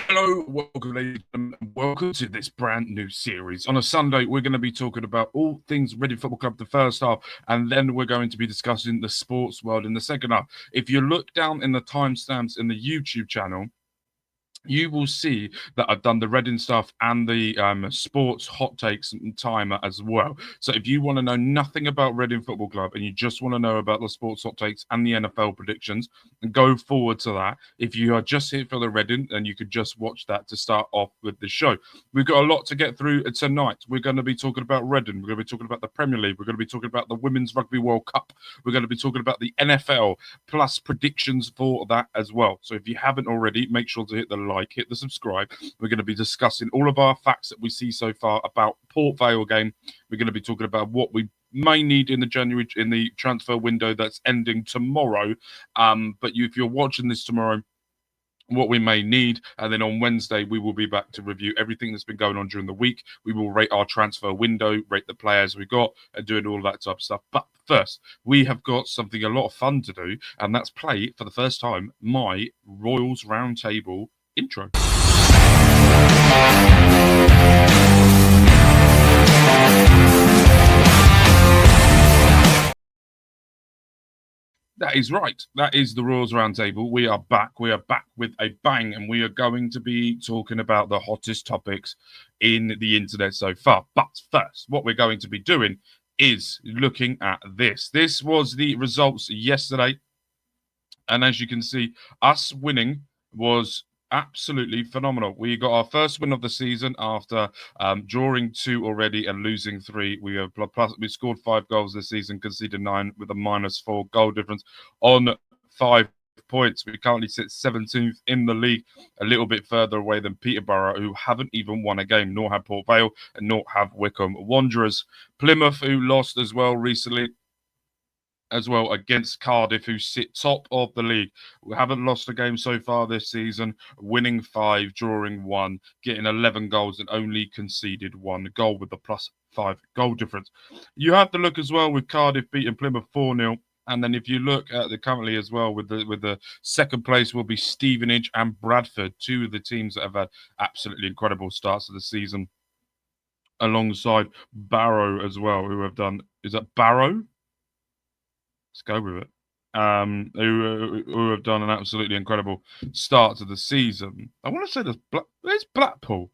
Hello, welcome, ladies and welcome to this brand new series. On a Sunday, we're going to be talking about all things Reading Football Club the first half, and then we're going to be discussing the sports world in the second half. If you look down in the timestamps in the YouTube channel, you will see that I've done the Reading stuff and the sports hot takes and timer as well. So if you want to know nothing about Reading Football Club and you just want to know about the sports hot takes and the NFL predictions, go forward to that. If you are just here for the Reading, then you could just watch that to start off with the show. We've got a lot to get through tonight. We're going to be talking about Reading. We're going to be talking about the Premier League. We're going to be talking about the Women's Rugby World Cup. We're going to be talking about the NFL, plus predictions for that as well. So if you haven't already, make sure to hit the like, hit the subscribe. We're going to be discussing all of our facts that we see so far about Port Vale game. We're going to be talking about what we may need in the transfer window that's ending tomorrow. But if you're watching this tomorrow, what we may need, and then on Wednesday we will be back to review everything that's been going on during the week. We will rate our transfer window, rate the players we got, and doing all that type of stuff. But first, we have got something a lot of fun to do, and that's play for the first time my Royals Roundtable intro. That is right. That is the Royals Roundtable. We are back. We are back with a bang, and we are going to be talking about the hottest topics in the internet so far. But first, what we're going to be doing is looking at this. This was the results yesterday. And as you can see, us winning was absolutely phenomenal. We got our first win of the season after drawing 2 already and losing 3. We scored 5 goals this season, conceded 9 with a -4 goal difference on 5 points. We currently sit 17th in the league, a little bit further away than Peterborough, who haven't even won a game, nor have Port Vale, and nor have Wycombe Wanderers. Plymouth, who lost as well recently, as well against Cardiff, who sit top of the league. We haven't lost a game so far this season, winning 5, drawing 1, getting 11 goals and only conceded 1 goal with the +5 goal difference. You have to look as well with Cardiff beating Plymouth 4-0. And then if you look at the currently as well with the second place will be Stevenage and Bradford, two of the teams that have had absolutely incredible starts of the season, alongside Barrow as well, who have done, is that Barrow? Let's go with it. Who have done an absolutely incredible start to the season. I want to say there's Blackpool.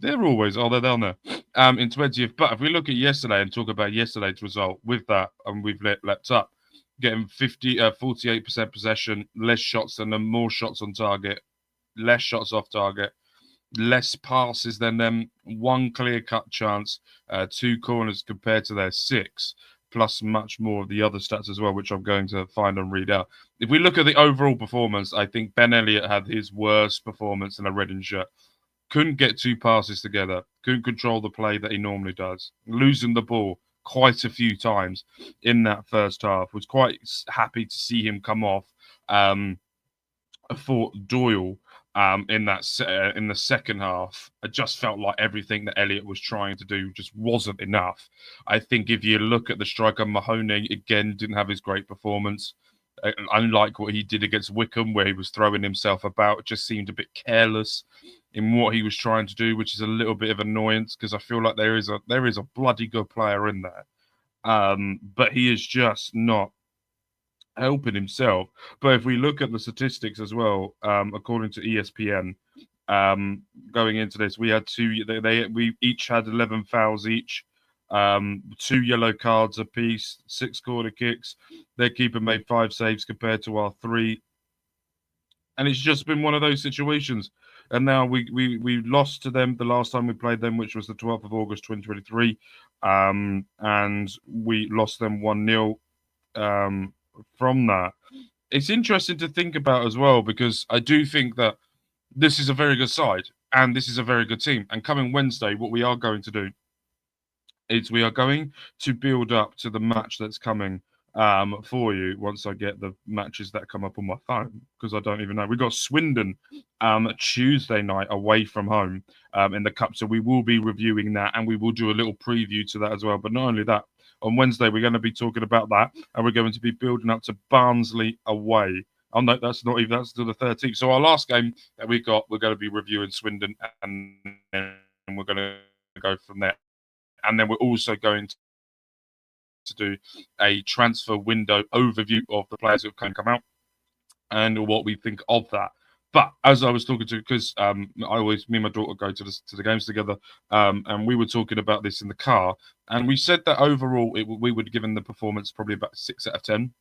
They're always, they're down there. In 20th. But if we look at yesterday and talk about yesterday's result with that, and we've leapt up, getting 48% possession, less shots than them, more shots on target, less shots off target, less passes than them, 1 clear-cut chance, 2 corners compared to their 6, plus much more of the other stats as well, which I'm going to find and read out. If we look at the overall performance, I think Ben Elliott had his worst performance in a Reading shirt. Couldn't get 2 passes together, couldn't control the play that he normally does, losing the ball quite a few times in that first half. Was quite happy to see him come off for Doyle in the second half. I just felt like everything that Elliott was trying to do just wasn't enough. I think if you look at the striker, Mahoney again didn't have his great performance. Unlike what he did against Wycombe, where he was throwing himself about, it just seemed a bit careless in what he was trying to do, which is a little bit of annoyance because I feel like there is a bloody good player in there, but he is just not helping himself. But if we look at the statistics as well, according to ESPN, going into this, we had we each had 11 fouls each, 2 yellow cards apiece, 6 corner kicks. Their keeper made 5 saves compared to our 3, and it's just been one of those situations. And now we lost to them the last time we played them, which was the 12th of August 2023, and we lost them 1-0. From that, it's interesting to think about as well, because I do think that this is a very good side and this is a very good team. And coming Wednesday, what we are going to do is we are going to build up to the match that's coming for you once I get the matches that come up on my phone, because I don't even know. We got Swindon Tuesday night away from home in the cup, so we will be reviewing that and we will do a little preview to that as well. But not only that, on Wednesday we're going to be talking about that, and we're going to be building up to Barnsley away Oh no, that's not even. That's still the 13th. So our last game that we got, we're going to be reviewing Swindon, and then we're going to go from there. And then we're also going to do a transfer window overview of the players who have come out and what we think of that. But as I was talking to, because me and my daughter go to the games together, and we were talking about this in the car, and we said that overall we would given the performance probably about 6 out of 10.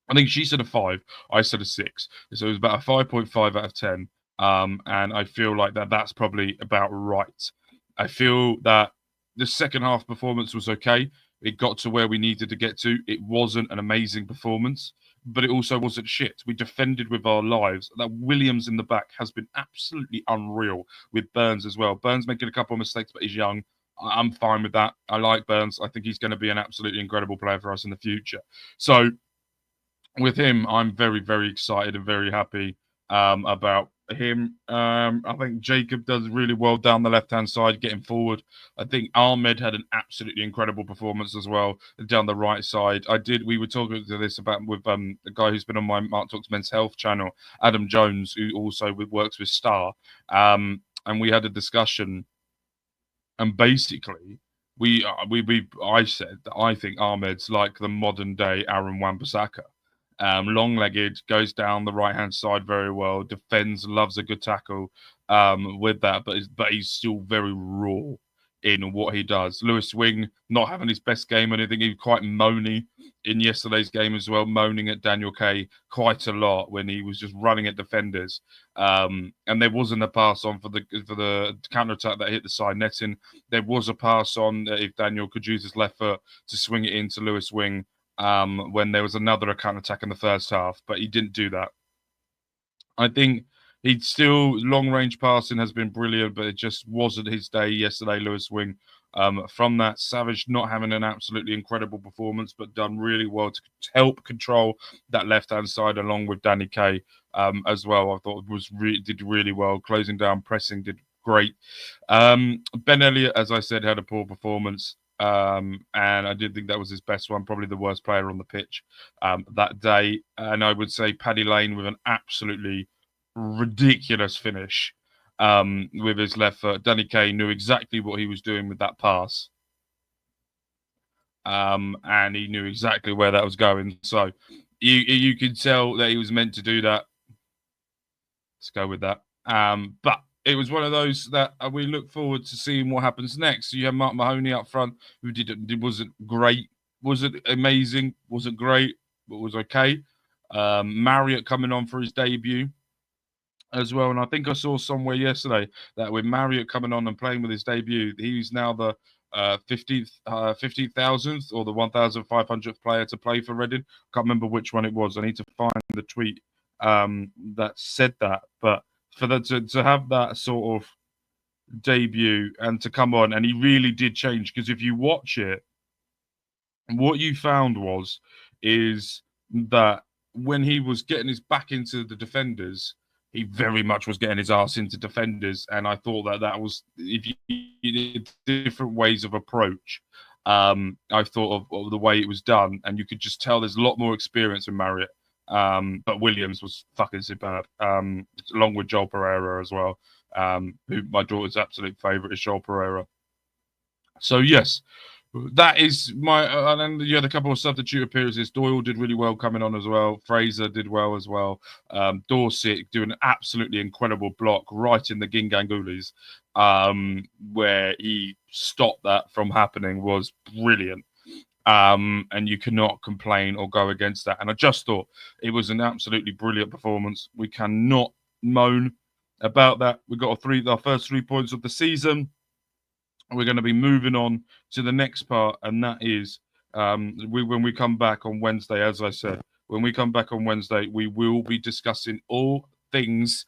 I think she said a 5, I said a 6, so it was about a 5.5 out of 10. And I feel like that's probably about right. I feel that the second half performance was okay. It got to where we needed to get to. It wasn't an amazing performance, but it also wasn't shit. We defended with our lives. That Williams in the back has been absolutely unreal, with Burns as well. Burns making a couple of mistakes, but he's young. I'm fine with that. I like Burns. I think he's going to be an absolutely incredible player for us in the future. So with him, I'm very, very excited and very happy about him. I think Jacob does really well down the left-hand side, getting forward. I think Ahmed had an absolutely incredible performance as well down the right side. We were talking to this about with the guy who's been on my Mark Talks Men's Health channel, Adam Jones, who also works with Star. And we had a discussion, and basically I said that I think Ahmed's like the modern day Aaron Wan-Bissaka. Long-legged, goes down the right-hand side very well, defends, loves a good tackle with that, but he's still very raw in what he does. Lewis Wing not having his best game or anything. He was quite moany in yesterday's game as well, moaning at Daniel Kay quite a lot when he was just running at defenders. And there wasn't a pass on for the counter-attack that hit the side netting. There was a pass on if Daniel could use his left foot to swing it into Lewis Wing when there was another counter-attack in the first half, but he didn't do that. I think he'd still long-range passing has been brilliant, but it just wasn't his day yesterday, Lewis Wing. From that, Savage not having an absolutely incredible performance, but done really well to help control that left-hand side along with Danny Kay as well. I thought did really well, closing down, pressing, did great. Ben Elliott, as I said, had a poor performance. And I did think that was his best one, probably the worst player on the pitch that day. And I would say Paddy Lane with an absolutely ridiculous finish with his left foot. Danny Kay knew exactly what he was doing with that pass. And he knew exactly where that was going. So you could tell that he was meant to do that. Let's go with that. But it was one of those that we look forward to seeing what happens next. So you have Mark Mahoney up front, who wasn't great, wasn't amazing, wasn't great, but was okay. Marriott coming on for his debut as well, and I think I saw somewhere yesterday that with Marriott coming on and playing with his debut, he's now the 50,000th or the 1,500th player to play for Reading. Can't remember which one it was. I need to find the tweet that said that, but for that to have that sort of debut and to come on, and he really did change, because if you watch it, what you found is that when he was getting his back into the defenders, he very much was getting his ass into defenders, and I thought that was, if you different ways of approach. I thought of the way it was done, and you could just tell there's a lot more experience in Marriott. But Williams was fucking superb, along with Joel Pereira as well, who my daughter's absolute favourite is Joel Pereira. So yes, that is my. And then you had a couple of substitute appearances. Doyle did really well coming on as well. Fraser did well as well. Dorset doing an absolutely incredible block right in the Gingangulis, where he stopped that from happening, was brilliant. And you cannot complain or go against that. And I just thought it was an absolutely brilliant performance. We cannot moan about that. We got our first 3 points of the season. We're going to be moving on to the next part, and that is when we come back on Wednesday. As I said, when we come back on Wednesday, we will be discussing all things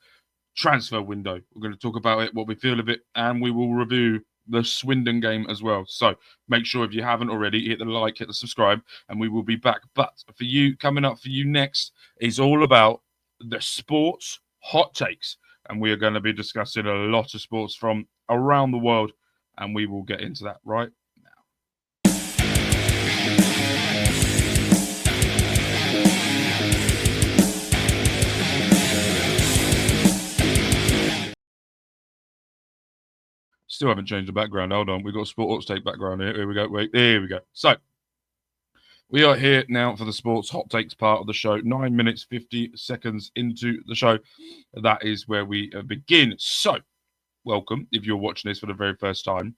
transfer window. We're going to talk about it, what we feel of it, and we will review the Swindon game as well. So make sure, if you haven't already, hit the like, hit the subscribe, and we will be back. But for you, coming up for you next is all about the sports hot takes, and we are going to be discussing a lot of sports from around the world, and we will get into that right now. Still haven't changed the background. Hold on. We've got a sports take background here. Here we go. Wait, there we go. So we are here now for the sports hot takes part of the show. 9 minutes, 50 seconds into the show. That is where we begin. So welcome if you're watching this for the very first time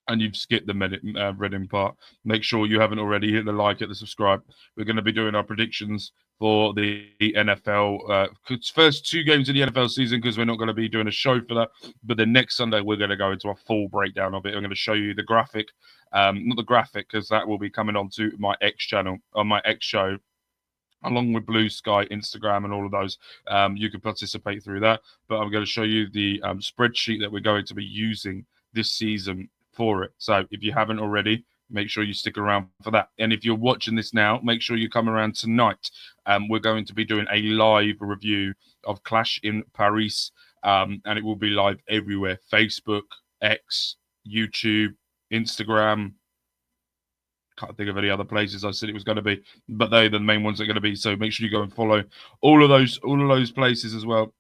and you've skipped the Reading part. Make sure you haven't already hit the like, hit the subscribe. We're going to be doing our predictions for the NFL first 2 games of the NFL season, because we're not going to be doing a show for that. But then next Sunday, we're going to go into a full breakdown of it. I'm going to show you the graphic, not the graphic, because that will be coming onto my X channel, on my X show, along with Blue Sky, Instagram, and all of those. You can participate through that. But I'm going to show you the spreadsheet that we're going to be using this season for it. So if you haven't already, make sure you stick around for that. And if you're watching this now, make sure you come around tonight. We're going to be doing a live review of Clash in Paris, and it will be live everywhere: Facebook, X, YouTube, Instagram. Can't think of any other places I said it was going to be, but they're the main ones that are going to be. So make sure you go and follow all of those places as well,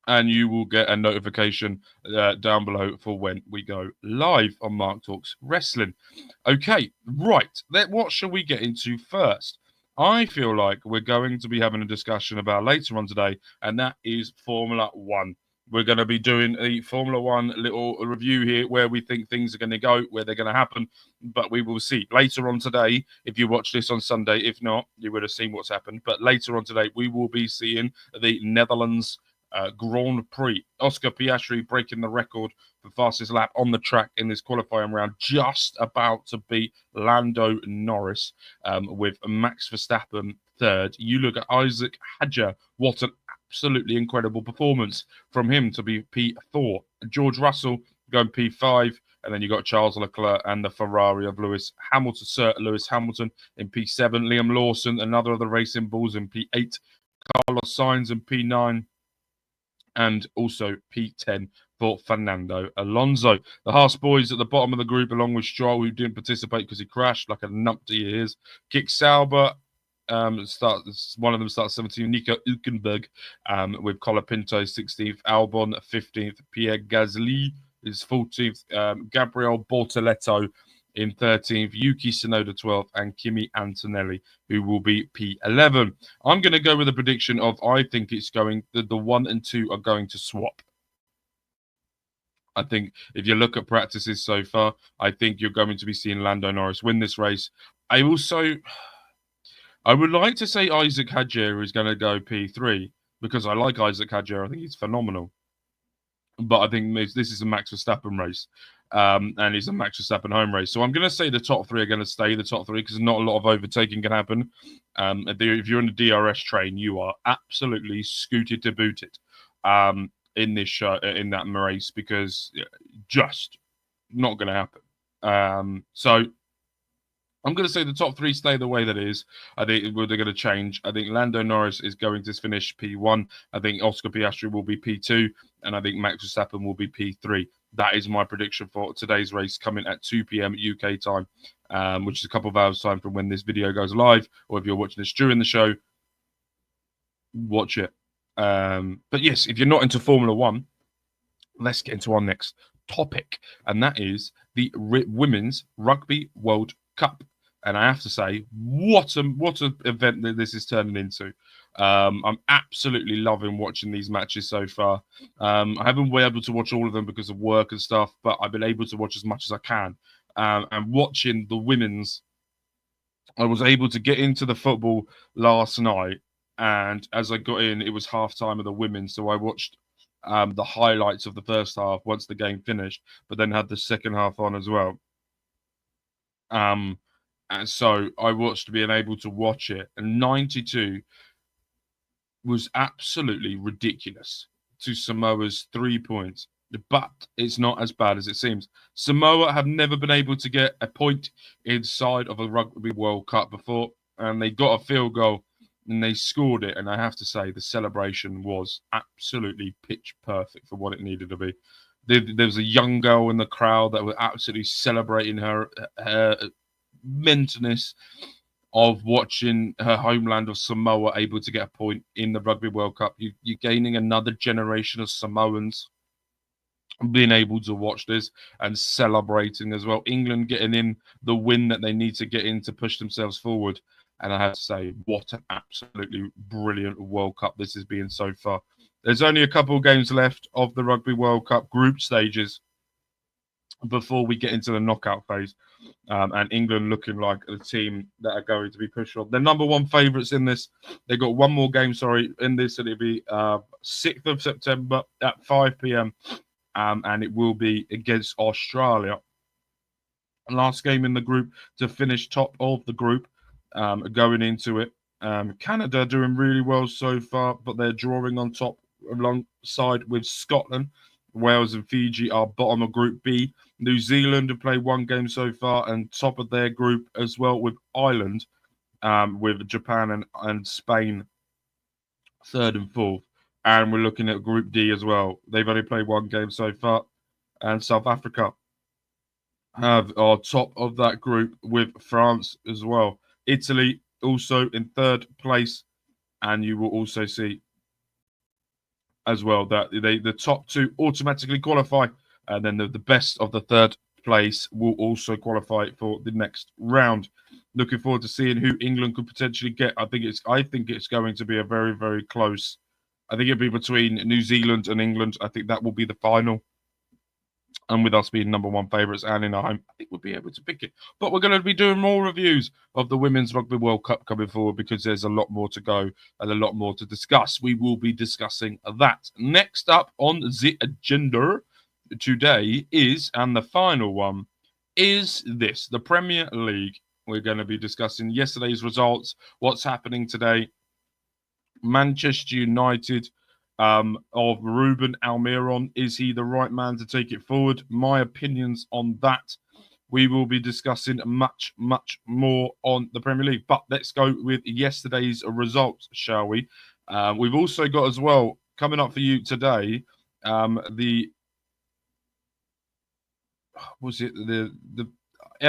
and you will get a notification down below for when we go live on Mark Talks Wrestling. Okay, right. What shall we get into first? I feel like we're going to be having a discussion about later on today, and that is Formula One. We're going to be doing a Formula One little review here where we think things are going to go, where they're going to happen, but we will see. Later on today, if you watch this on Sunday, if not, you would have seen what's happened. But later on today, we will be seeing the Netherlands Grand Prix. Oscar Piastri breaking the record for fastest lap on the track in this qualifying round, just about to beat Lando Norris, with Max Verstappen third. You look at Isaac Hadjar, what an absolutely incredible performance from him to be P4. George Russell going P5, and then you got Charles Leclerc and the Ferrari of Lewis Hamilton, Sir Lewis Hamilton in P7. Liam Lawson, another of the racing bulls, in P8. Carlos Sainz in P9. And also P10 for Fernando Alonso. The Haas boys at the bottom of the group, along with Stroll, who didn't participate because he crashed like a numpty he is. Kick Sauber, one of them starts 17th. Nico Hülkenberg with Colapinto 16th. Albon 15th. Pierre Gasly is 14th. Gabriel Bortoletto in 13th, Yuki Tsunoda 12th, and Kimi Antonelli, who will be P11. I'm going to go with a prediction of, I think it's going, the 1 and 2 are going to swap. I think if you look at practices so far, I think you're going to be seeing Lando Norris win this race. I would like to say Isaac Hadjar is going to go P3, because I like Isaac Hadjar. I think he's phenomenal. But I think this is a Max Verstappen race, and it's a Max Verstappen home race. So I'm going to say the top 3 are going to stay the top 3, because not a lot of overtaking can happen. If you're in the DRS train, you are absolutely scooted to boot it in this show, in that race, because just not going to happen. So I'm going to say the top 3 stay the way that it is. I think they're going to change. I think Lando Norris is going to finish P1. I think Oscar Piastri will be P2. And I think Max Verstappen will be P3. That is my prediction for today's race, coming at 2 p.m. UK time, which is a couple of hours' time from when this video goes live. Or if you're watching this during the show, watch it. But yes, if you're not into Formula One, let's get into our next topic. And that is the Women's Rugby World Cup. And I have to say, what an event that this is turning into. I'm absolutely loving watching these matches so far. I haven't been able to watch all of them because of work and stuff, but I've been able to watch as much as I can. And watching the women's, I was able to get into the football last night, and as I got in, it was half time of the women. So I watched the highlights of the first half once the game finished, but then had the second half on as well. And so I watched, being able to watch it, and 92 was absolutely ridiculous to Samoa's 3 points. But it's not as bad as it seems. Samoa have never been able to get a point inside of a Rugby World Cup before, and they got a field goal and they scored it. And I have to say, the celebration was absolutely pitch perfect for what it needed to be. There was a young girl in the crowd that was absolutely celebrating her mentalness of watching her homeland of Samoa able to get a point in the Rugby World Cup. You're gaining another generation of Samoans being able to watch this and celebrating as well. England getting in the win that they need to get in to push themselves forward. And I have to say, what an absolutely brilliant World Cup this has been so far. There's only a couple of games left of the Rugby World Cup group stages before we get into the knockout phase. And England looking like a team that are going to be pushed on. They're number one favourites in this. They got one more game, in this. It'll be 6th of September at 5 p.m. And it will be against Australia. Last game in the group to finish top of the group going into it. Canada doing really well so far, but they're drawing on top alongside with Scotland. Wales and Fiji are bottom of Group B. New Zealand have played one game so far and top of their group as well with Ireland, with Japan and Spain third and fourth. And we're looking at Group D as well. They've only played one game so far. And South Africa are top of that group with France as well. Italy also in third place. And you will also see as well that the top two automatically qualify. And then the best of the third place will also qualify for the next round. Looking forward to seeing who England could potentially get. I think it's going to be a very, very close. I think it'll be between New Zealand and England. I think that will be the final. And with us being number one favourites and in our home, I think we'll be able to pick it. But we're going to be doing more reviews of the Women's Rugby World Cup coming forward because there's a lot more to go and a lot more to discuss. We will be discussing that. Next up on the agenda today is, and the final one, is this, the Premier League. We're going to be discussing yesterday's results, what's happening today. Manchester United of Ruben Almiron. Is he the right man to take it forward? My opinions on that. We will be discussing much, much more on the Premier League. But let's go with yesterday's results, shall we? We've also got as well, coming up for you today, the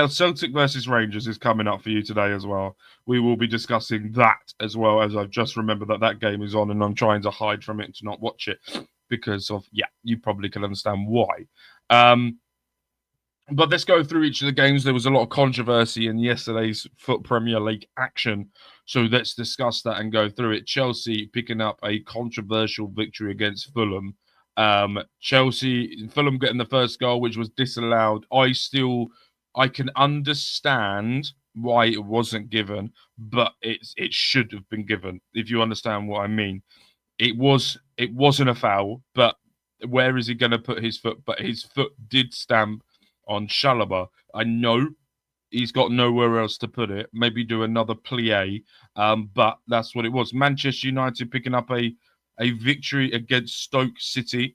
Celtic versus Rangers is coming up for you today as well. We will be discussing that as well, as I've just remembered that game is on and I'm trying to hide from it to not watch it because of, you probably can understand why. But let's go through each of the games. There was a lot of controversy in yesterday's FUT Premier League action. So let's discuss that and go through it. Chelsea picking up a controversial victory against Fulham. Fulham getting the first goal, which was disallowed. I can understand why it wasn't given, but it should have been given, if you understand what I mean. It wasn't a foul, but where is he going to put his foot? But his foot did stamp on Chalobah. I know he's got nowhere else to put it. Maybe do another plie, but that's what it was. Manchester United picking up a victory against Stoke City.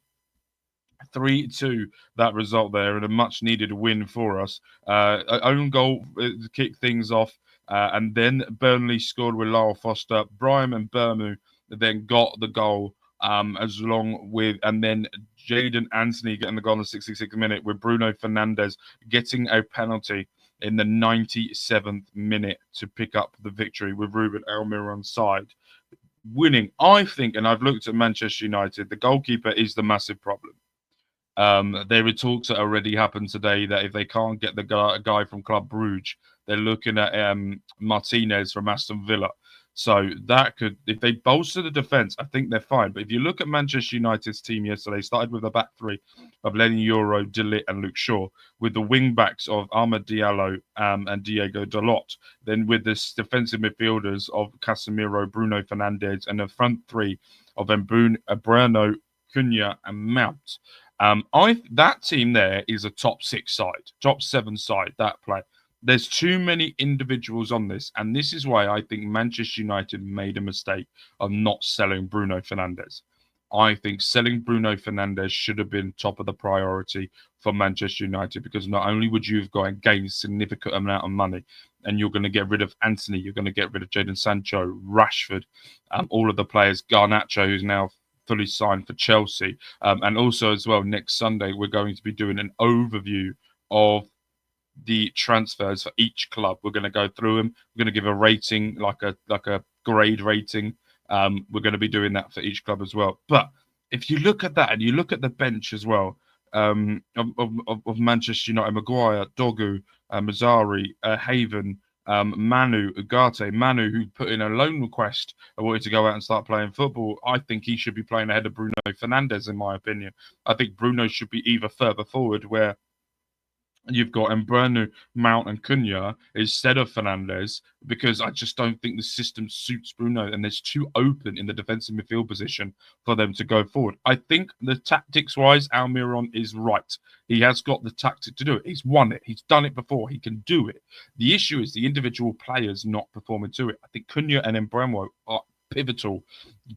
3-2 that result there, and a much needed win for us. Own goal to kick things off, and then Burnley scored with Lyle Foster. Brian and Bermu then got the goal, and then Jaden Anthony getting the goal in the 66th minute with Bruno Fernandes getting a penalty in the 97th minute to pick up the victory with Ruben Almiron's side winning. I think, and I've looked at Manchester United, the goalkeeper is the massive problem. There are talks that already happened today that if they can't get the guy from Club Brugge, they're looking at Martinez from Aston Villa. So that could, if they bolster the defence, I think they're fine. But if you look at Manchester United's team yesterday, started with a back three of Lenny Euro, De Ligt and Luke Shaw, with the wing backs of Amad Diallo and Diego Dalot, then with the defensive midfielders of Casemiro, Bruno Fernandes, and the front three of Breno, Cunha and Mount. That team there is a top 6 side, top 7 side, that play. There's too many individuals on this, and this is why I think Manchester United made a mistake of not selling Bruno Fernandes. I think selling Bruno Fernandes should have been top of the priority for Manchester United, because not only would you have gone and gained a significant amount of money, and you're going to get rid of Anthony, you're going to get rid of Jadon Sancho, Rashford, all of the players, Garnacho, who's now fully signed for Chelsea. And also as well, next Sunday, we're going to be doing an overview of the transfers for each club. We're going to go through them. We're going to give a rating, like a grade rating. We're going to be doing that for each club as well. But if you look at that and you look at the bench as well, of Manchester United: Maguire, Dogu, Mazzari, Haven, Manu, Ugarte. Manu, who put in a loan request and wanted to go out and start playing football. I think he should be playing ahead of Bruno Fernandes, in my opinion. I think Bruno should be either further forward, where you've got Mbeumo, Mount, and Cunha instead of Fernandes, because I just don't think the system suits Bruno, and there's too open in the defensive midfield position for them to go forward. I think the tactics-wise, Almiron is right. He has got the tactic to do it. He's won it. He's done it before. He can do it. The issue is the individual players not performing to it. I think Cunha and Mbeumo are pivotal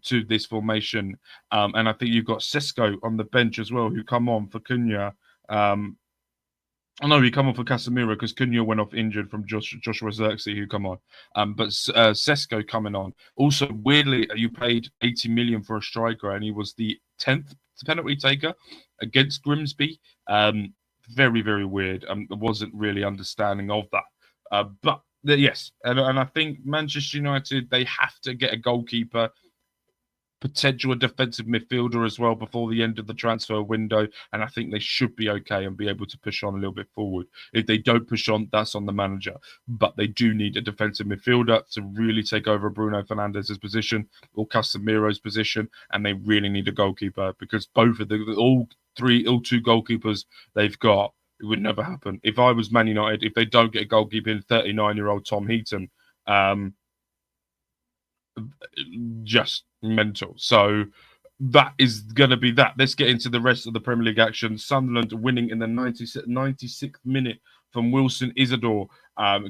to this formation, and I think you've got Sesko on the bench as well, who come on for Cunha. I know he come on for Casemiro because Cunha went off injured from Joshua Zirkzee, who come on. But Sesko coming on. Also, weirdly, you paid 80 million for a striker, and he was the 10th penalty taker against Grimsby. Very, very weird. I wasn't really understanding of that. But yes, and I think Manchester United, they have to get a goalkeeper, potential defensive midfielder as well before the end of the transfer window, and I think they should be okay and be able to push on a little bit forward. If they don't push on, that's on the manager, but they do need a defensive midfielder to really take over Bruno Fernandes' position or Casemiro's position, and they really need a goalkeeper, because both of all two goalkeepers they've got, it would never happen. If I was Man United, if they don't get a goalkeeper in 39-year-old Tom Heaton, just mental. So that is going to be that. Let's get into the rest of the Premier League action. Sunderland winning in the 96th minute from Wilson Isidore,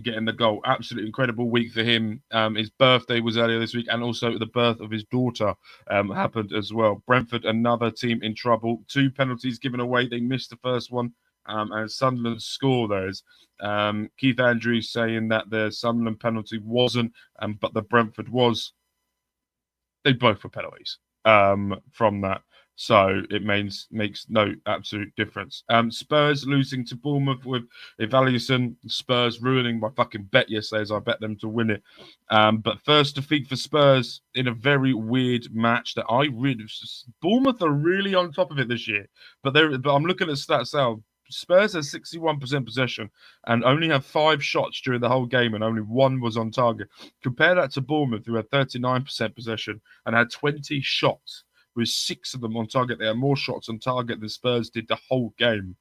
getting the goal. Absolutely incredible week for him. His birthday was earlier this week, and also the birth of his daughter happened as well. Brentford, another team in trouble. 2 penalties given away. They missed the first one. And Sunderland score those. Keith Andrews saying that the Sunderland penalty wasn't, but the Brentford was. They both were penalties from that. So it makes no absolute difference. Spurs losing to Bournemouth with Evaluation. Spurs ruining my fucking bet yesterday as I bet them to win it. But first defeat for Spurs in a very weird match that Bournemouth are really on top of it this year. But I'm looking at stats now. Spurs has 61% possession and only have 5 shots during the whole game, and only 1 was on target. Compare that to Bournemouth, who had 39% possession and had 20 shots, with 6 of them on target. They had more shots on target than Spurs did the whole game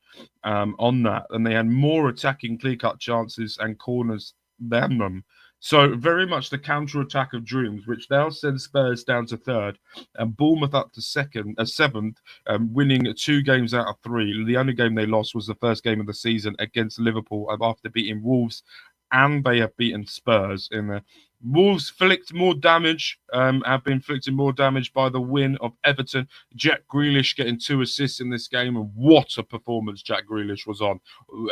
on that, and they had more attacking clear-cut chances and corners than them. So very much the counter-attack of dreams, which now sends Spurs down to 3rd and Bournemouth up to 7th, winning 2 games out of 3. The only game they lost was the first game of the season against Liverpool after beating Wolves, and they have beaten Spurs in the Wolves have been inflicted more damage by the win of Everton. Jack Grealish getting 2 assists in this game, and what a performance Jack Grealish was on.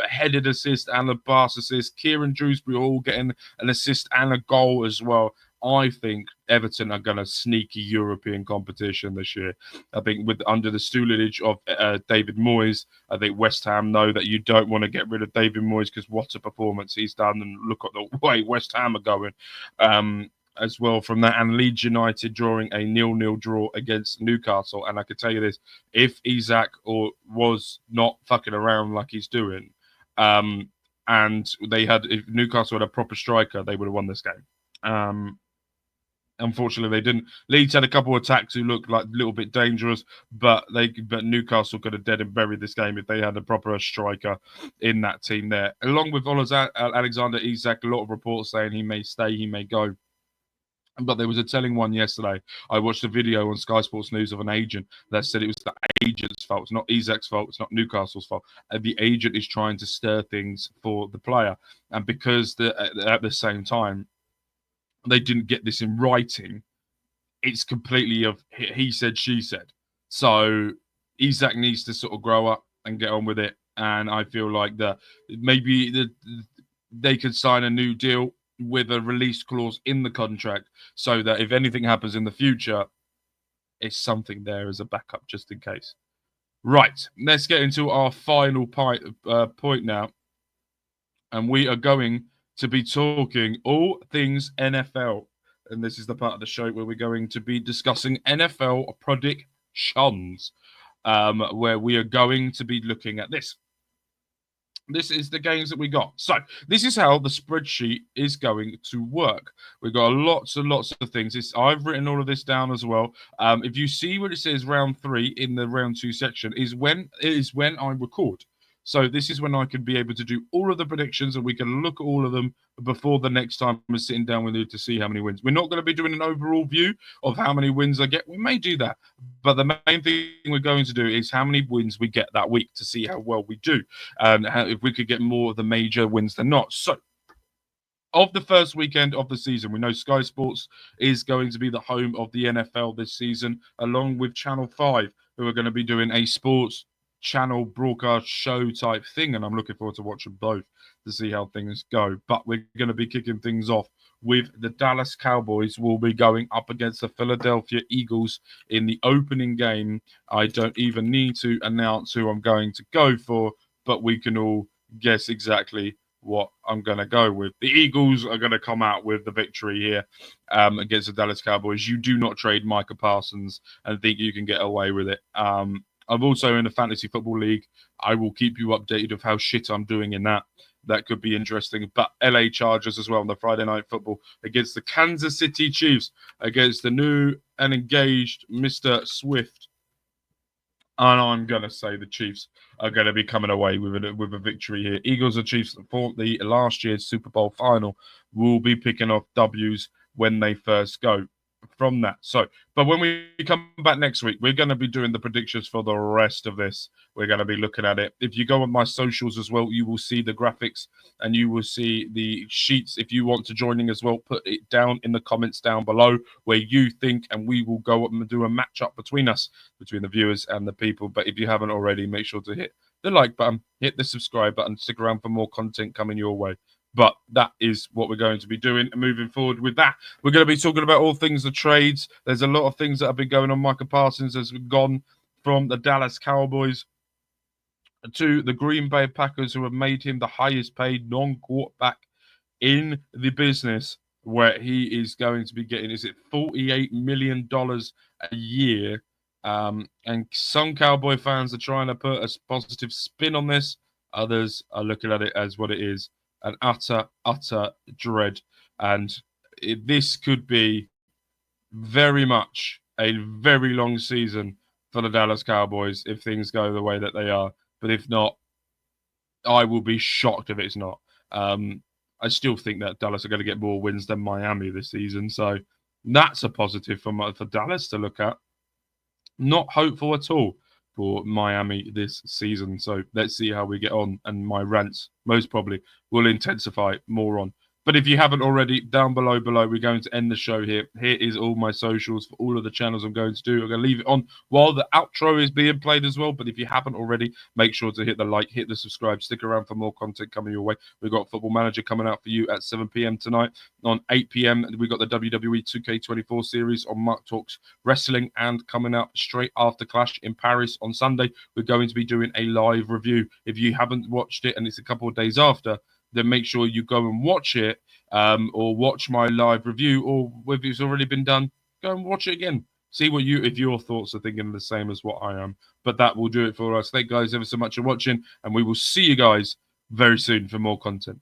A headed assist and a pass assist. Kieran Dewsbury all getting an assist and a goal as well. I think Everton are going to sneaky European competition this year. I think under the stewardship of David Moyes, I think West Ham know that you don't want to get rid of David Moyes, because what a performance he's done, and look at the way West Ham are going as well from that. And Leeds United drawing a 0-0 draw against Newcastle. And I can tell you this, if Isak was not fucking around like he's doing, and if Newcastle had a proper striker, they would have won this game. Unfortunately, they didn't. Leeds had a couple of attacks who looked like a little bit dangerous, but Newcastle could have dead and buried this game if they had a proper striker in that team there. Along with Alexander Isak, a lot of reports saying he may stay, he may go. But there was a telling one yesterday. I watched a video on Sky Sports News of an agent that said it was the agent's fault. It's not Isak's fault. It's not Newcastle's fault. The agent is trying to stir things for the player. And because at the same time, they didn't get this in writing, it's completely of he said, she said. So Isak needs to sort of grow up and get on with it. And I feel like that maybe they could sign a new deal with a release clause in the contract, so that if anything happens in the future, it's something there as a backup just in case. Right, let's get into our final point now. And we are going to be talking all things NFL. And this is the part of the show where we're going to be discussing NFL predictions. where we are going to be looking at this. This is the games that we got. So this is how the spreadsheet is going to work. We've got lots and lots of things. I've written all of this down as well. If you see what it says round 3 in the round 2 section, is when I record. So this is when I can be able to do all of the predictions and we can look at all of them before the next time we're sitting down with you to see how many wins. We're not going to be doing an overall view of how many wins I get. We may do that, but the main thing we're going to do is how many wins we get that week to see how well we do and if we could get more of the major wins than not. So of the first weekend of the season, we know Sky Sports is going to be the home of the NFL this season, along with Channel 5, who are going to be doing a sports channel broadcast show type thing. And I'm looking forward to watching both to see how things go. But we're going to be kicking things off with the Dallas Cowboys will be going up against the Philadelphia Eagles in the opening game. I don't even need to announce who I'm going to go for, but we can all guess exactly what I'm going to go with. The Eagles are going to come out with the victory here against the Dallas Cowboys. You do not trade Micah Parsons and think you can get away with it. I'm also in a fantasy football league. I will keep you updated of how shit I'm doing in that. That could be interesting. But LA Chargers as well on the Friday Night Football against the Kansas City Chiefs, against the new and engaged Mr. Swift. And I'm going to say the Chiefs are going to be coming away with a victory here. Eagles and Chiefs for the last year's Super Bowl final will be picking off W's when they first go from that. So, but when we come back next week, we're going to be doing the predictions for the rest of this. We're going to be looking at it. If you go on my socials as well, you will see the graphics and you will see the sheets. If you want to join in as well, put it down in the comments down below where you think, and we will go up and do a match-up between us, between the viewers and the people. But if you haven't already, make sure to hit the like button, hit the subscribe button, stick around for more content coming your way. But that is what we're going to be doing. And moving forward with that, we're going to be talking about all things the trades. There's a lot of things that have been going on. Micah Parsons has gone from the Dallas Cowboys to the Green Bay Packers, who have made him the highest paid non-quarterback in the business, where he is going to be getting, is it $48 million a year? And some Cowboy fans are trying to put a positive spin on this. Others are looking at it as what it is, an utter dread. And this could be very much a very long season for the Dallas Cowboys if things go the way that they are. But if not, I will be shocked if it's not. I still think that Dallas are going to get more wins than Miami this season. So that's a positive for Dallas to look at. Not hopeful at all for Miami this season. So let's see how we get on. And my rants most probably will intensify more on. But if you haven't already, down below, we're going to end the show here. Here is all my socials for all of the channels I'm going to do. I'm going to leave it on while the outro is being played as well. But if you haven't already, make sure to hit the like, hit the subscribe, stick around for more content coming your way. We've got Football Manager coming out for you at 7 p.m. tonight. On 8 p.m., we've got the WWE 2K24 series on Mark Talks Wrestling, and coming out straight after Clash in Paris on Sunday, we're going to be doing a live review. If you haven't watched it and it's a couple of days after, then make sure you go and watch it, or watch my live review, or if it's already been done, go and watch it again. See if your thoughts are thinking the same as what I am. But that will do it for us. Thank you guys ever so much for watching, and we will see you guys very soon for more content.